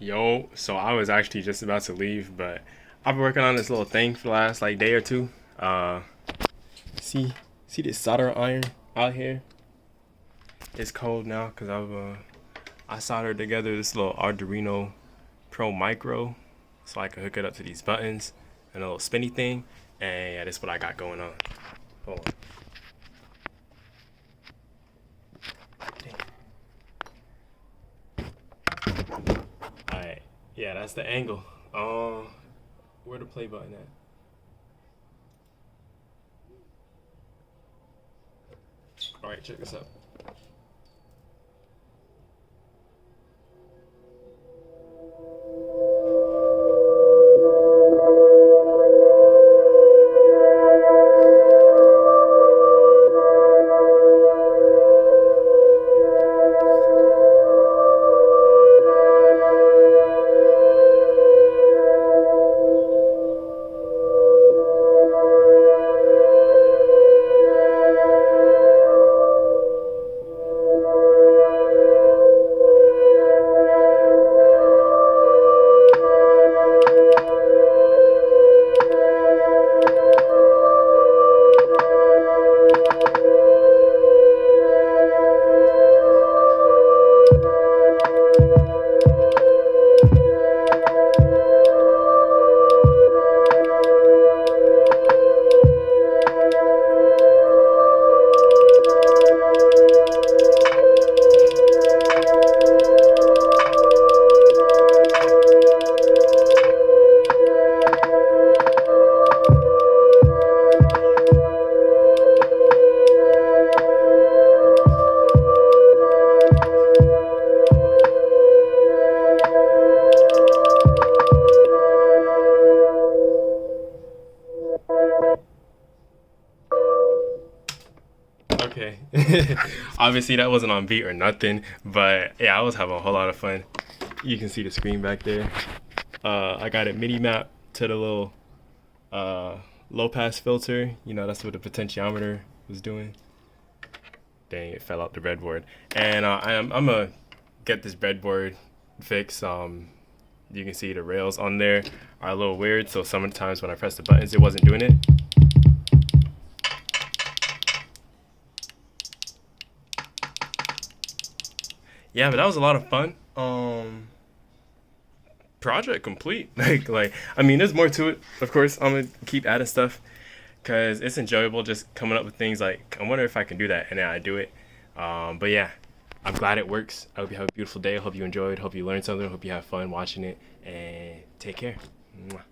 Yo, so I was actually just about to leave, but I've been working on this little thing for the last like day or two. Uh, see, see this solder iron out here? It's cold now because I soldered together this little Arduino Pro Micro, so I can hook it up to these buttons and a little spinny thing. And yeah, that's what I got going on. Hold on. Alright, yeah, that's the angle. Where the play button at? Alright, check this out. Okay. Obviously that wasn't on beat or nothing, but yeah, I was having a whole lot of fun. You can see the screen back there. I got it MIDI mapped to the little low pass filter. You know, that's what the potentiometer was doing. Dang, it fell out the breadboard. And I'm gonna get this breadboard fixed. You can see the rails on there are a little weird, so sometimes when I press the buttons, it wasn't doing it. Yeah, but that was a lot of fun. Project complete. Like I mean, there's more to it. Of course, I'm gonna keep adding stuff because it's enjoyable just coming up with things. Like I wonder if I can do that, and then I do it. But yeah, I'm glad it works. I hope you have a beautiful day. I hope you enjoyed. Hope you learned something. Hope you have fun watching it, and take care. Mwah.